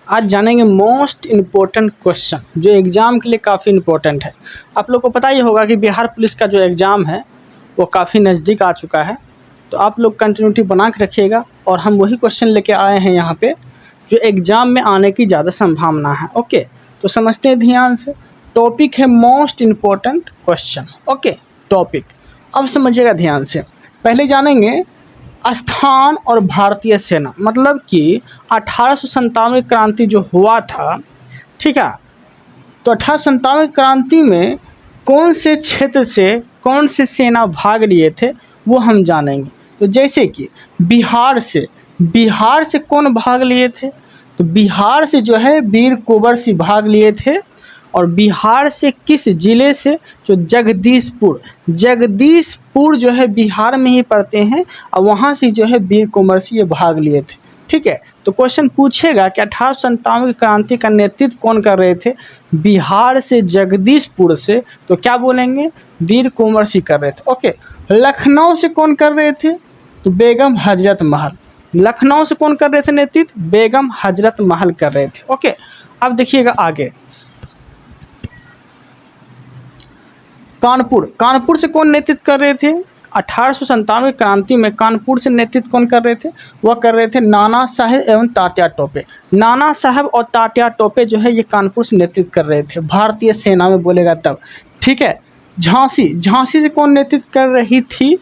आज जानेंगे most important question जो एग्ज़ाम के लिए काफ़ी इम्पोर्टेंट है। आप लोग को पता ही होगा कि बिहार पुलिस का जो एग्ज़ाम है वो काफ़ी नज़दीक आ चुका है, तो आप लोग कंटिन्यूटी बना के रखिएगा। और हम वही क्वेश्चन लेके आए हैं यहाँ पे जो एग्ज़ाम में आने की ज़्यादा संभावना है। ओके, तो समझते हैं ध्यान से। टॉपिक है most important question. Okay, topic अब समझिएगा ध्यान से। पहले जानेंगे स्थान और भारतीय सेना, मतलब कि 1897 क्रांति जो हुआ था, ठीक है, तो 1897 क्रांति में कौन से क्षेत्र से कौन से सेना भाग लिए थे वो हम जानेंगे। तो जैसे कि बिहार से कौन भाग लिए थे, तो बिहार से जो है वीर कुंवर सिंह भाग लिए थे। और बिहार से किस ज़िले से, जो जगदीशपुर जो है बिहार में ही पड़ते हैं, और वहाँ से जो है वीर कुंवर सिंह ये भाग लिए थे। ठीक है, तो क्वेश्चन पूछेगा कि 1897 की क्रांति का नेतृत्व कौन कर रहे थे, बिहार से जगदीशपुर से, तो क्या बोलेंगे, वीर कुंवर सिंह कर रहे थे। ओके, लखनऊ से कौन कर रहे थे, तो बेगम हजरत महल। लखनऊ से कौन कर रहे थे नेतृत्व, बेगम हजरत महल कर रहे थे। ओके, अब देखिएगा आगे, कानपुर से कौन नेतृत्व कर रहे थे, 1897 क्रांति में कानपुर से नेतृत्व कौन कर रहे थे, वह कर रहे थे नाना साहेब एवं तात्या टोपे। नाना साहब और तात्या टोपे जो है ये कानपुर से नेतृत्व कर रहे थे, भारतीय सेना में बोलेगा तब। ठीक है, झांसी से कौन नेतृत्व कर रही थी,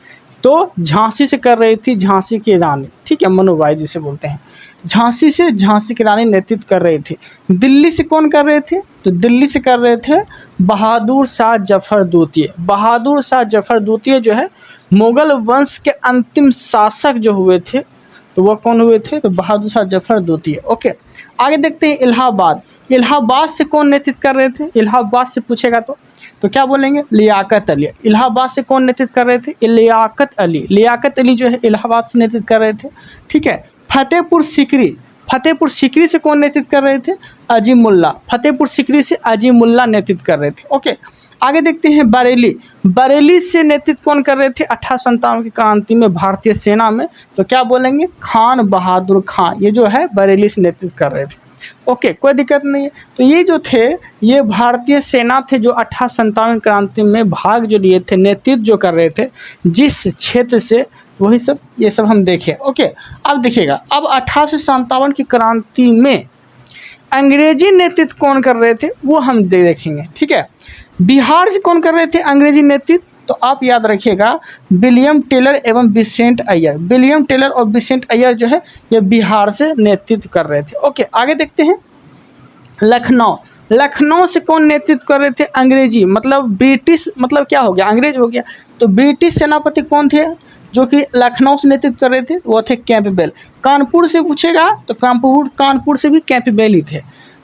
तो झांसी से कर रही थी झांसी की रानी। ठीक है, मनुबाई जिसे बोलते हैं, झांसी की रानी नेतृत्व कर रही थी। दिल्ली से कौन कर रहे थे, तो दिल्ली से कर रहे थे बहादुर शाह जफर द्वितीय। बहादुर शाह जफर द्वितीय जो है मुगल वंश के अंतिम शासक जो हुए थे, तो वह कौन हुए थे, तो बहादुर शाह जफर द्वितीय। ओके, आगे देखते हैं इलाहाबाद से कौन नेतृत्व कर रहे थे, इलाहाबाद से पूछेगा तो क्या बोलेंगे, लियाकत अली। इलाहाबाद से कौन नेतृत्व कर रहे थे, लियाकत अली जो है इलाहाबाद से नेतृत्व कर रहे थे। ठीक है, फतेहपुर सीकरी से कौन नेतृत्व कर रहे थे, अजीमुल्ला। फतेहपुर सीकरी से अजीमुल्ला नेतृत्व कर रहे थे। ओके, आगे देखते हैं बरेली से नेतृत्व कौन कर रहे थे 1897 की क्रांति में भारतीय सेना में, तो क्या बोलेंगे, खान बहादुर खान, ये जो है बरेली से नेतृत्व कर रहे थे। ओके, कोई दिक्कत नहीं है। तो ये जो थे ये भारतीय सेना थे जो 1897 क्रांति में भाग जो लिए थे, नेतृत्व जो कर रहे थे जिस क्षेत्र से, वही सब ये सब हम देखें। ओके, अब देखिएगा, अब 1857 की क्रांति में अंग्रेजी नेतृत्व कौन कर रहे थे वो हम देखेंगे। ठीक है, बिहार से कौन कर रहे थे अंग्रेजी नेतृत्व, तो आप याद रखिएगा विलियम टेलर एवं विसेंट अय्यर। विलियम टेलर और विसेंट अय्यर जो है ये बिहार से नेतृत्व कर रहे थे। ओके, आगे देखते हैं लखनऊ से कौन नेतृत्व कर रहे थे अंग्रेजी, मतलब ब्रिटिश, मतलब क्या हो गया, अंग्रेज हो गया। तो ब्रिटिश सेनापति कौन थे जो कि लखनऊ से नेतृत्व कर रहे थे, वो थे कैंपबेल। कानपुर से पूछेगा तो कानपुर से भी कैंपबेल ही थे।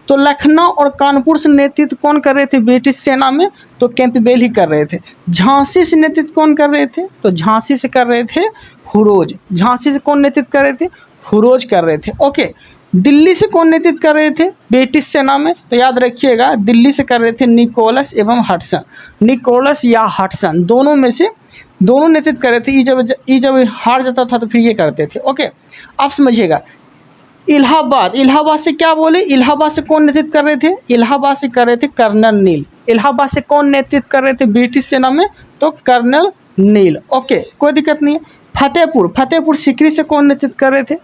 तो लखनऊ और कानपुर से नेतृत्व कौन कर रहे थे ब्रिटिश सेना में, तो कैंपबेल ही कर रहे थे। झांसी से नेतृत्व कौन कर रहे थे, तो झांसी से कर रहे थे हुरोज। झांसी से कौन नेतृत्व कर रहे थे, हुरोज कर रहे थे। ओके, दिल्ली से कौन नेतृत्व कर रहे थे ब्रिटिश सेना में, तो याद रखिएगा दिल्ली से कर रहे थे निकोलस एवं हडसन। निकोलस या हडसन दोनों में से दोनों नेतृत्व कर रहे थे। ये जब हार जाता था तो फिर ये करते थे। ओके, आप समझिएगा। इलाहाबाद से क्या बोले, इलाहाबाद से कौन नेतृत्व कर रहे थे, इलाहाबाद से कर रहे थे कर्नल नील। इलाहाबाद से कौन नेतृत्व कर रहे थे ब्रिटिश सेना में, तो कर्नल नील। ओके, कोई दिक्कत नहीं है। फतेहपुर सीकरी से कौन नेतृत्व कर रहे थे,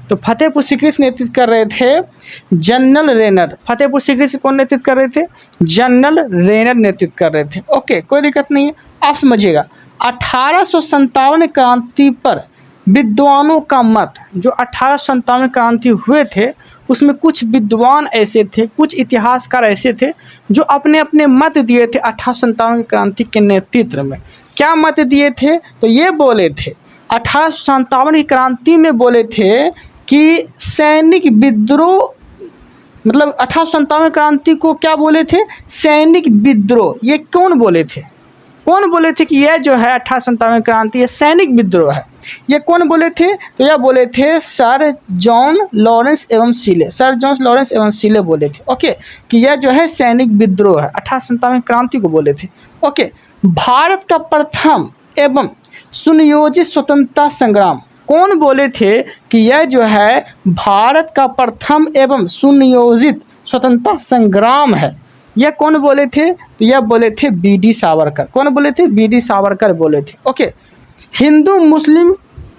तो फतेहपुर सीकरी से नेतृत्व कर रहे थे जनरल रेनर। फतेहपुर सीकरी से कौन नेतृत्व कर रहे थे, जनरल रेनर नेतृत्व कर रहे थे। ओके, कोई दिक्कत नहीं है, आप समझिएगा। 1857 क्रांति पर विद्वानों का मत, जो 1857 क्रांति हुए थे उसमें कुछ विद्वान ऐसे थे, कुछ इतिहासकार ऐसे थे जो अपने अपने मत दिए थे 1857 क्रांति के नेतृत्व में। क्या मत दिए थे, तो ये बोले थे 1857 की क्रांति में बोले थे कि सैनिक विद्रोह, मतलब 1857 क्रांति को क्या बोले थे, सैनिक विद्रोह। ये कौन बोले थे कि यह जो है 1857 क्रांति ये सैनिक विद्रोह है, ये कौन बोले थे, तो यह बोले थे सर जॉन लॉरेंस एवं सीले बोले थे। ओके, कि यह जो है सैनिक विद्रोह है, 1857 क्रांति को बोले थे। ओके, भारत का प्रथम एवं सुनियोजित स्वतंत्रता संग्राम कौन बोले थे कि यह जो है भारत का प्रथम एवं सुनियोजित स्वतंत्रता संग्राम है? यह कौन बोले थे? तो यह बोले थे बी.डी. सावरकर। कौन बोले थे? बी.डी. सावरकर बोले थे। ओके, हिंदू मुस्लिम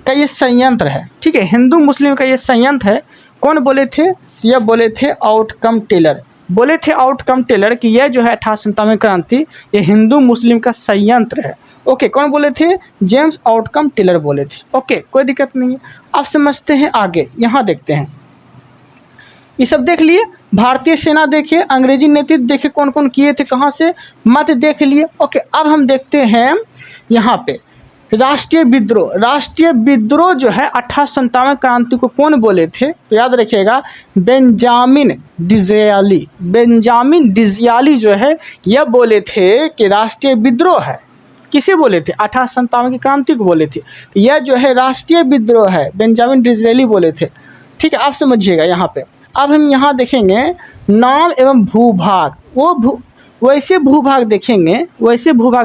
का ये संयंत्र है, ठीक है, हिंदू मुस्लिम का ये संयंत्र है, कौन बोले थे? यह बोले थे आउटकम टेलर। बोले थे आउटकम टेलर कि यह जो है 1897 क्रांति ये हिंदू मुस्लिम का संयंत्र है। ओके, कौन बोले थे? जेम्स आउटकम टेलर बोले थे। ओके, कोई दिक्कत नहीं है। अब समझते हैं आगे, यहाँ देखते हैं, ये सब देख लिए, भारतीय सेना देखिए, अंग्रेजी नेतृत्व देखे कौन कौन किए थे, कहाँ से, मत देख लिए। ओके, अब हम देखते हैं यहाँ पे राष्ट्रीय विद्रोह। राष्ट्रीय विद्रोह जो है 1857 क्रांति को कौन बोले थे? तो याद रखिएगा, बेंजामिन डिज़रायली। बेंजामिन डिज़रायली जो है यह बोले थे कि राष्ट्रीय विद्रोह है। किसे बोले थे? 1857 की क्रांति को बोले थे, यह जो है राष्ट्रीय विद्रोह है, बेंजामिन डिज़रायली बोले थे। ठीक है, आप समझिएगा यहाँ पे। अब हम यहाँ देखेंगे नाम एवं भूभाग। वैसे भूभाग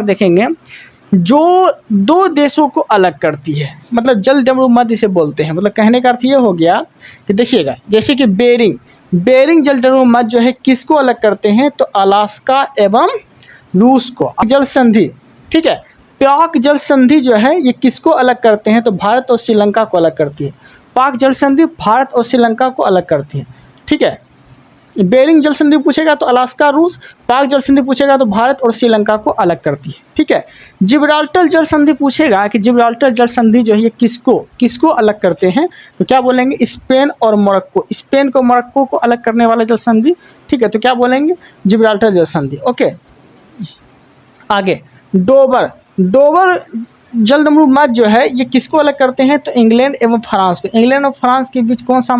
देखेंगे जो दो देशों को अलग करती है, मतलब जलडमरू मध्य इसे बोलते हैं। मतलब कहने का अर्थ ये हो गया कि देखिएगा, जैसे कि बेरिंग जलडमरू मध्य जो है किसको अलग करते हैं? तो अलास्का एवं रूस को। जल संधि, ठीक है, पाक जल संधि जो है ये किसको अलग करते हैं? तो भारत और श्रीलंका को अलग करती है। पाक जल संधि भारत और श्रीलंका को अलग करती है। ठीक है, बेरिंग जल संधि पूछेगा तो अलास्का रूस, पाक जल संधि पूछेगा तो भारत और श्रीलंका को अलग करती है। ठीक है, जिब्राल्टर जल संधि पूछेगा कि जिब्राल्टर जल संधि जो है ये किसको अलग करते हैं? तो क्या बोलेंगे? स्पेन और मोरक्को। स्पेन को मोरक्को को अलग करने वाला जल संधि। ठीक है, तो क्या बोलेंगे? जिब्राल्टर जल संधि। ओके, आगे डोबर जलडमरू मध्य जो है ये किसको अलग करते हैं? तो इंग्लैंड एवं फ्रांस को। इंग्लैंड और फ्रांस के बीच कौन सा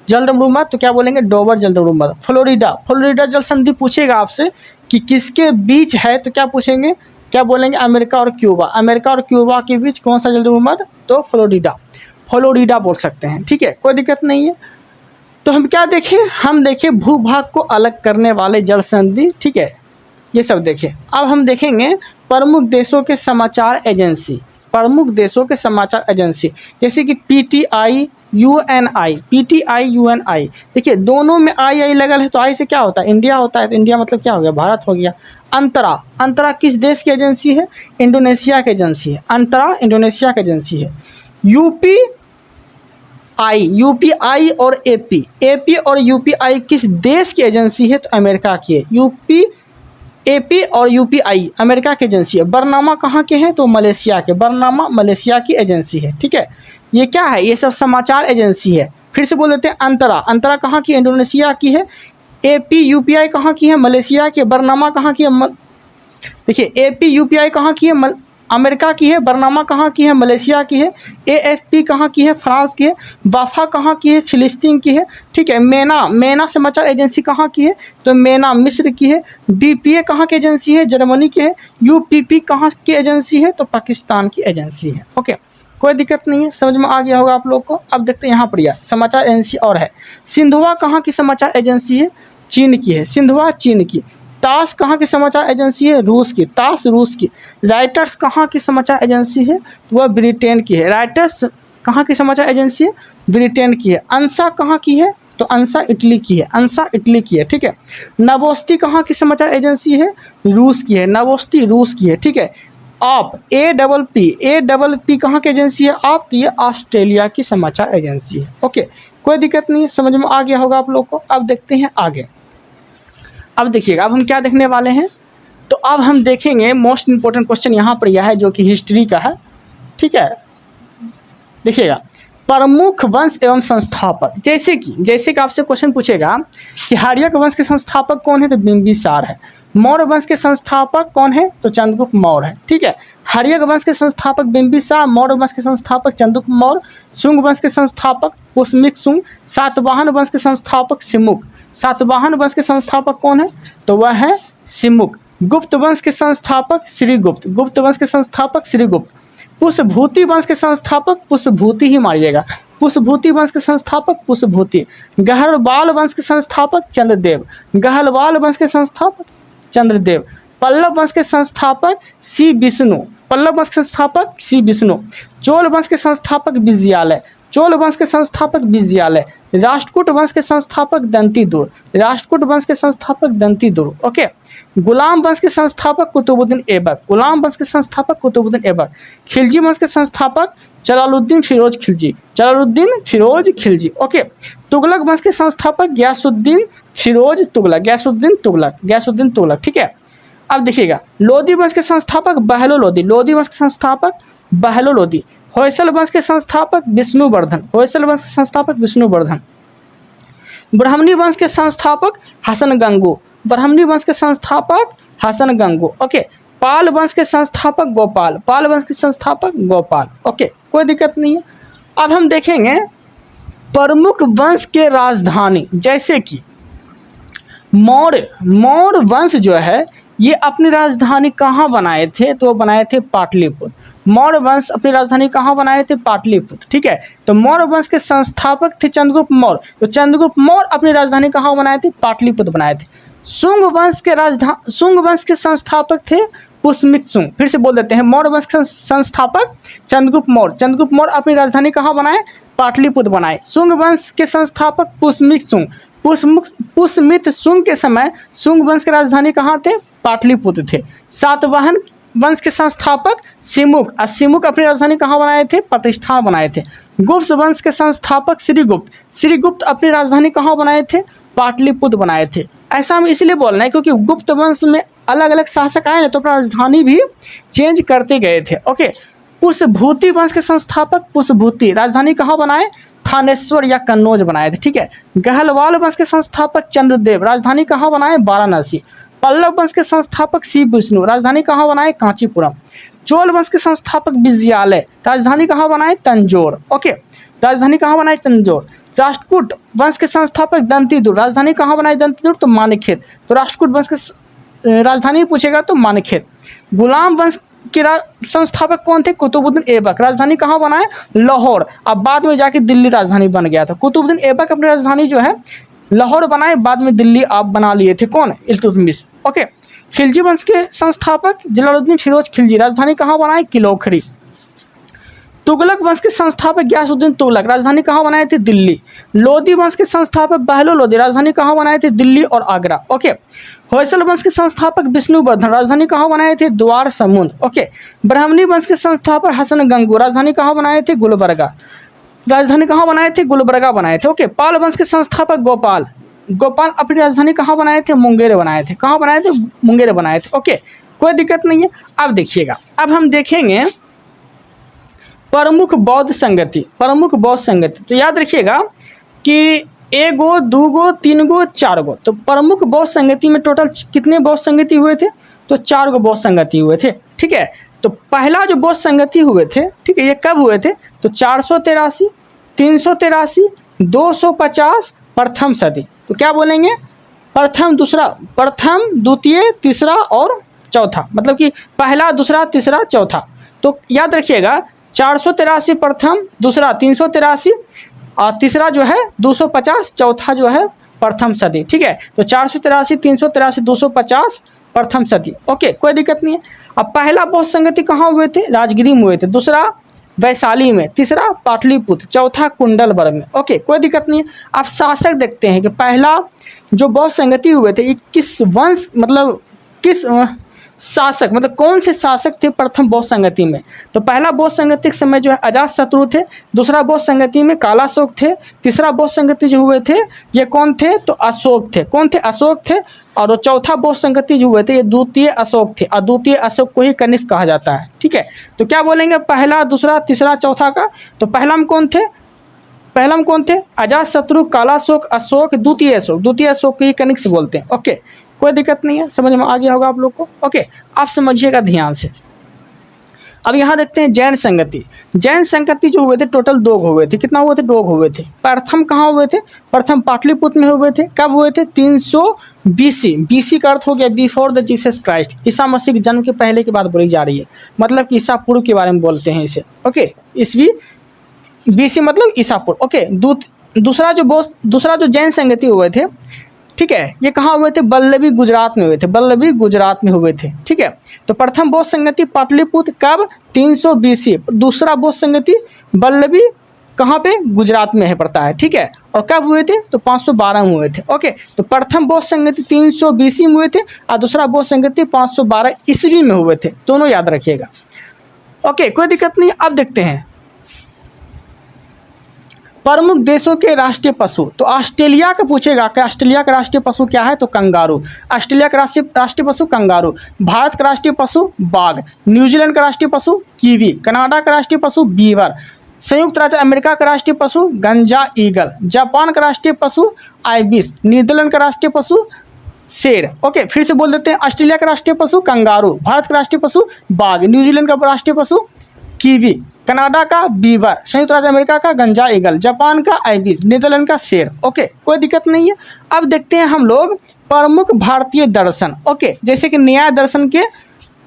जलडमरू मध्य? तो क्या बोलेंगे? डोबर जलडमरू मध्य। फ्लोरिडा जल संधि पूछेगा आपसे कि किसके बीच है? तो क्या पूछेंगे? क्या बोलेंगे? अमेरिका और क्यूबा के बीच कौन सा जलडमरू मध्य? तो फ्लोरिडा बोल सकते हैं। ठीक है, कोई दिक्कत नहीं है। तो हम क्या देखें? हम देखें भूभाग को अलग करने वाले जल संधि। ठीक है, ये सब देखें। अब हम देखेंगे प्रमुख देशों के समाचार एजेंसी। जैसे कि पीटीआई यूएनआई। देखिए दोनों में आई लगल है, तो आई से क्या होता है? इंडिया होता है। तो इंडिया मतलब क्या हो गया? भारत हो गया। अंतरा किस देश की एजेंसी है? इंडोनेशिया की एजेंसी है। अंतरा इंडोनेशिया की एजेंसी है। यूपीआई और एपी और यूपीआई किस देश की एजेंसी है? तो अमेरिका की है। एपी और यूपीआई अमेरिका की एजेंसी है। बरनामा कहाँ के हैं? तो मलेशिया के। बरनामा मलेशिया की एजेंसी है। ठीक है, ये क्या है? ये सब समाचार एजेंसी है। फिर से बोल देते हैं, अंतरा कहाँ की? इंडोनेशिया की है। एपी यूपीआई कहाँ की है? मलेशिया की। बरनामा कहाँ की है? देखिए, एपी यूपीआई कहाँ की है? अमेरिका की है। बरनामा कहाँ की है? मलेशिया की है। एएफपी कहाँ की है? फ्रांस की है। वाफा कहाँ की है? फिलिस्तीन की है। ठीक है, मेना समाचार एजेंसी कहाँ की है? तो मेना मिस्र की है। डीपीए कहाँ की एजेंसी है? जर्मनी की है। यूपीपी कहाँ की एजेंसी है? तो पाकिस्तान की एजेंसी है। ओके, कोई दिक्कत नहीं है, समझ में आ गया होगा आप लोग को। अब देखते हैं यहाँ पर यह समाचार एजेंसी और है। सिंधुआ कहाँ की समाचार एजेंसी है? चीन की है। सिंधुआ चीन की। तास कहाँ की समाचार एजेंसी है? रूस की। तास रूस की। राइटर्स कहाँ की समाचार एजेंसी है? तो वह ब्रिटेन की है। राइटर्स कहाँ की समाचार एजेंसी है? ब्रिटेन की है। अंसा कहाँ की है? तो अंसा इटली की है। ठीक है, नवोस्ती कहाँ की समाचार एजेंसी है? रूस की है। नवोस्ती रूस की है। ठीक है, आप APP कहाँ की एजेंसी है? आप तो ये ऑस्ट्रेलिया की समाचार एजेंसी है। ओके, कोई दिक्कत नहीं है, समझ में आ गया होगा आप लोग को। अब देखते हैं आगे। अब देखिएगा, अब हम क्या देखने वाले हैं? तो अब हम देखेंगे मोस्ट इंपॉर्टेंट क्वेश्चन यहाँ पर यह है जो कि हिस्ट्री का है। ठीक है, देखिएगा, प्रमुख वंश एवं संस्थापक। जैसे कि आपसे क्वेश्चन पूछेगा कि हर्यक वंश के संस्थापक कौन है? तो बिंबिसार है। मौर्य वंश के संस्थापक कौन है? तो चंद्रगुप्त मौर्य है। ठीक है, हर्यक वंश के संस्थापक बिंबिसार, मौर्य वंश के संस्थापक चंद्रगुप्त मौर्य, शुंग वंश के संस्थापक पुष्यमित्र शुंग, सातवाहन वंश के संस्थापक सिमुक। सातवाहन वंश के संस्थापक कौन है? तो वह है सिमुक। गुप्त वंश के संस्थापक श्रीगुप्त। पुष्यभूति वंश के संस्थापक पुष्यभूति ही मारिएगा। पुष्यभूति वंश के संस्थापक पुष्यभूति। गहलवाल वंश के संस्थापक चंद्रदेव। पल्लव वंश के संस्थापक सी विष्णु, पल्लव वंश के संस्थापक सी विष्णु। चोल वंश के संस्थापक विजयालय, चोल वंश के संस्थापक विजयालय। राष्ट्रकूट वंश के संस्थापक दंतीदुर्ग, राष्ट्रकूट वंश के संस्थापक दंतीदुर्ग। ओके। गुलाम वंश के संस्थापक कुतुबुद्दीन ऐबक, गुलाम वंश के संस्थापक कुतुबुद्दीन ऐबक। खिलजी वंश के संस्थापक जलालुद्दीन फिरोज खिलजी, जलालुद्दीन फिरोज खिलजी। ओके। तुगलक वंश के संस्थापक गयासुद्दीन फिरोज तुगलक, गयासुद्दीन तुगलक, गयासुद्दीन तुगलक। ठीक है। अब देखिएगा, लोधी वंश के संस्थापक बहलो लोधी, लोधी वंश के संस्थापक बहलो लोधी। होयसल वंश के संस्थापक विष्णुवर्धन, होयसल वंश के संस्थापक विष्णुवर्धन। ब्राह्मणी वंश के संस्थापक हसन गंगू, ब्राह्मणी वंश के संस्थापक हसन गंगू। ओके। पाल वंश के संस्थापक गोपाल, पाल वंश के संस्थापक गोपाल। ओके, कोई दिक्कत नहीं है। अब हम देखेंगे प्रमुख वंश के राजधानी, जैसे कि मौर्य, मौर्य वंश जो है ये अपनी राजधानी कहाँ बनाए थे, तो वो बनाए थे पाटलिपुत्र। मौर्य वंश अपनी राजधानी कहाँ बनाए थे, पाटलिपुत्र। ठीक है। तो मौर्य वंश के संस्थापक थे चंद्रगुप्त मौर्य, तो चंद्रगुप्त मौर्य अपनी राजधानी कहाँ बनाए थे, पाटलिपुत्र बनाए थे। शुंग वंश के शुंग वंश के संस्थापक थे पुष्यमित्र शुंग, फिर से बोल देते हैं, मौर्य वंश के संस्थापक चंद्रगुप्त मौर्य, चंद्रगुप्त मौर्य अपनी राजधानी कहाँ बनाए, पाटलिपुत्र बनाए। शुंग वंश के संस्थापक पुष्यमित्र शुंग, पुष्यमित्र शुंग के समय शुंग वंश की राजधानी कहाँ थे, पाटलिपुत्र थे। सातवाहन वंश के संस्थापक सिमुक, और सिमुक अपनी राजधानी कहाँ बनाए थे, प्रतिष्ठा बनाए थे। गुप्त वंश के संस्थापक श्रीगुप्त, श्रीगुप्त अपनी राजधानी कहाँ बनाए थे, पाटलिपुत्र बनाए थे। ऐसा हम इसलिए बोल रहे हैं क्योंकि गुप्त वंश में अलग अलग शासक आए ना, तो अपना राजधानी भी चेंज करते गए थे। ओके। पुष्यभूति वंश के संस्थापक पुष्यभूति राजधानी कहाँ बनाए, थानेश्वर या कन्नौज बनाए थे। ठीक है। गहलवाल वंश के संस्थापक चंद्रदेव राजधानी कहाँ बनाए, वाराणसी। पल्लव वंश के संस्थापक शिव विष्णु राजधानी कहाँ बनाए, कांचीपुरम। चोल वंश के संस्थापक विजयालय राजधानी कहाँ बनाए, तंजौर। ओके, राजधानी कहाँ बनाए, तंजौर। राष्ट्रकूट वंश के संस्थापक दंतीदुर्ग राजधानी कहाँ बनाए, दंतीदुर्ग, तो मानेखेत। तो राष्ट्रकूट वंश के राजधानी पूछेगा तो मानेखेत। गुलाम वंश के संस्थापक कौन थे, कुतुबुद्दीन ऐबक राजधानी कहाँ बनाए, लाहौर। अब बाद में जाके दिल्ली राजधानी बन गया था। कुतुबुद्दीन ऐबक अपनी राजधानी जो है लाहौर बनाए, बाद में दिल्ली आप बना लिए थे, कौन, इल्तुतमिश। ओके। खिलजी वंश के संस्थापक जलालुद्दीन फिरोज खिलजी राजधानी कहाँ बनाए, किलोखरी। तुगलक वंश के संस्थापक गयासुद्दीन तुगलक राजधानी कहाँ बनाए थे, दिल्ली। लोधी वंश के संस्थापक बहलो लोधी राजधानी कहाँ बनाए थे, दिल्ली और आगरा। ओके। होयसल वंश के संस्थापक विष्णुवर्धन राजधानी कहाँ बनाए थे, द्वार समुद्र। ओके। ब्राह्मणी वंश के संस्थापक हसन गंगू राजधानी कहाँ बनाए थे, गुलबर्गा। राजधानी कहाँ बनाए थे, गुलबर्गा बनाए थे। ओके। पाल वंश के संस्थापक गोपाल, गोपाल अपनी राजधानी कहाँ बनाए थे, मुंगेर बनाए थे। कहाँ बनाए थे, मुंगेर बनाए थे। ओके, कोई दिक्कत नहीं है। अब देखिएगा, अब हम देखेंगे प्रमुख बौद्ध संगति, प्रमुख बौद्ध संगति। तो याद रखिएगा कि एगो, दूगो, तीनगो, चारगो। तो प्रमुख बौद्ध संगति में टोटल कितने बौद्ध संगति हुए थे, तो 4 गो बौद्ध संगति हुए थे। ठीक है। तो पहला जो बौद्ध संगति हुए थे, ठीक है, ये कब हुए थे, तो 483, 383, 250, प्रथम सदी। तो क्या बोलेंगे, प्रथम, दूसरा, प्रथम, द्वितीय, तीसरा और चौथा, मतलब कि पहला, दूसरा, तीसरा, चौथा। तो याद रखिएगा 483 प्रथम, दूसरा 383 और तीसरा जो है 250, चौथा जो है प्रथम सदी। ठीक है। तो 483, 383, 250 प्रथम सदी। ओके, कोई दिक्कत नहीं है। अब पहला बौद्ध संगति कहाँ हुए थे, राजगिरी में हुए थे। दूसरा वैशाली में, तीसरा पाटलिपुत्र, चौथा कुंडलबर्ग में। ओके, कोई दिक्कत नहीं है। अब शासक देखते हैं कि पहला जो बौद्ध संगति हुए थे ये किस वंश, मतलब किस शासक, मतलब कौन से शासक थे प्रथम बौद्ध संगति में। तो पहला बौद्ध संगति के समय जो है अजातशत्रु थे। दूसरा बौद्ध संगति में कालाशोक थे। तीसरा बौद्ध संगति जो हुए थे ये कौन थे, तो अशोक थे। कौन थे, अशोक थे। और वो चौथा बौद्ध संगति जो हुए थे ये द्वितीय अशोक थे, और द्वितीय अशोक को ही कनिष्क कहा जाता है। ठीक है। तो क्या बोलेंगे, पहला, दूसरा, तीसरा, चौथा का। तो पहला में कौन थे, पहला में कौन थे, अजातशत्रु, कालाशोक, अशोक, द्वितीय अशोक। द्वितीय अशोक को ही कनिष्क बोलते हैं। ओके, कोई दिक्कत नहीं है, समझ में आ गया होगा आप लोग को। ओके, आप समझिएगा ध्यान से। अब यहाँ देखते हैं जैन संगति। जैन संगति जो हुए थे टोटल 2 हुए थे। कितना हुए थे, 2 हुए थे। प्रथम कहाँ हुए थे, प्रथम पाटलिपुत्र में हुए थे। कब हुए थे, 300 BC। BC का अर्थ हो गया before the Jesus Christ, Isa Masih के जन्म के पहले की बात बोली जा रही है, मतलब कि ईसा पूर्व के बारे में बोलते हैं इसे। ओके, ईसवी, BC मतलब ईसा पूर्व। ओके। दूसरा जो जैन संगति हुए थे ठीक है, ये कहाँ हुए थे? बल्लभी गुजरात में हुए थे, बल्लभी गुजरात में हुए थे। ठीक है, तो प्रथम बौद्ध संगति पाटलिपुत्र कब? 300 BC। दूसरा बौद्ध संगति बल्लभी कहाँ पे? गुजरात में है पड़ता है। ठीक है, और कब हुए थे? तो 512 में हुए थे। ओके, तो प्रथम बौद्ध संगति 300 BC में हुए थे और दूसरा बौद्ध संगति 512 ईस्वी में हुए थे। दोनों याद रखिएगा। ओके, कोई दिक्कत नहीं। अब देखते हैं प्रमुख देशों के राष्ट्रीय पशु। तो ऑस्ट्रेलिया का पूछेगा कि ऑस्ट्रेलिया का राष्ट्रीय पशु क्या है? तो कंगारू। ऑस्ट्रेलिया का राष्ट्रीय पशु कंगारू। भारत का राष्ट्रीय पशु बाघ। न्यूजीलैंड का राष्ट्रीय पशु कीवी। कनाडा का राष्ट्रीय पशु बीवर। संयुक्त राज्य अमेरिका का राष्ट्रीय पशु गंजा ईगल। जापान का राष्ट्रीय पशु आइबिस। नीदरलैंड का राष्ट्रीय पशु शेर। ओके, फिर से बोल देते हैं। ऑस्ट्रेलिया का राष्ट्रीय पशु कंगारू। भारत का राष्ट्रीय पशु बाघ। न्यूजीलैंड का राष्ट्रीय पशु कीवी। कनाडा का बीवर। संयुक्त राज्य अमेरिका का गंजा ईगल। जापान का आइबिस। नीदरलैंड का शेर। ओके, कोई दिक्कत नहीं है। अब देखते हैं हम लोग प्रमुख भारतीय दर्शन। ओके, जैसे कि न्याय दर्शन के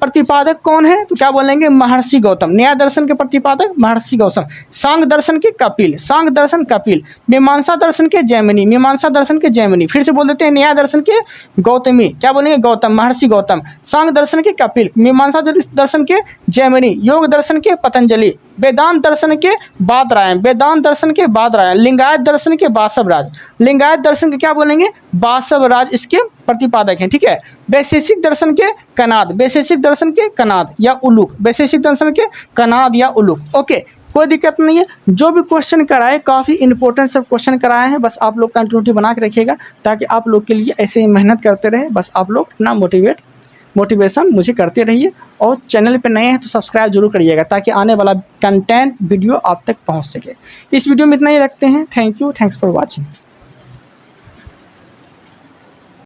प्रतिपादक कौन है? तो क्या बोलेंगे? महर्षि गौतम। न्याय दर्शन के प्रतिपादक महर्षि गौतम। सांख्य दर्शन के कपिल। सांख्य दर्शन कपिल। मीमांसा दर्शन के जैमिनी। मीमांसा दर्शन के जैमिनी। फिर से बोल देते हैं। न्याय दर्शन के गौतमी। क्या बोलेंगे? गौतम, महर्षि गौतम। सांख्य दर्शन के कपिल। मीमांसा दर्शन के जैमिनी। योग दर्शन के पतंजलि। वेदांत दर्शन के बादरायण। वेदांत दर्शन के बादरायण। लिंगायत दर्शन के बासवराज। लिंगायत दर्शन के क्या बोलेंगे? बासवराज इसके प्रतिपादक हैं। ठीक है, वैशेषिक दर्शन के कनाद। वैशेषिक दर्शन के कनाद या उलूक। वैशेषिक दर्शन के कनाद या उलूक। ओके, कोई दिक्कत नहीं है। जो भी क्वेश्चन कराए काफ़ी इंपॉर्टेंट सब क्वेश्चन कराए हैं। बस आप लोग कंटिन्यूटी बना के रखिएगा ताकि आप लोग के लिए ऐसे ही मेहनत करते रहे। बस आप लोग अपना मोटिवेशन मुझे करते रहिए और चैनल पे नए हैं तो सब्सक्राइब जरूर करिएगा ताकि आने वाला कंटेंट वीडियो आप तक पहुंच सके। इस वीडियो में इतना ही रखते हैं। Thank you, thanks for watching.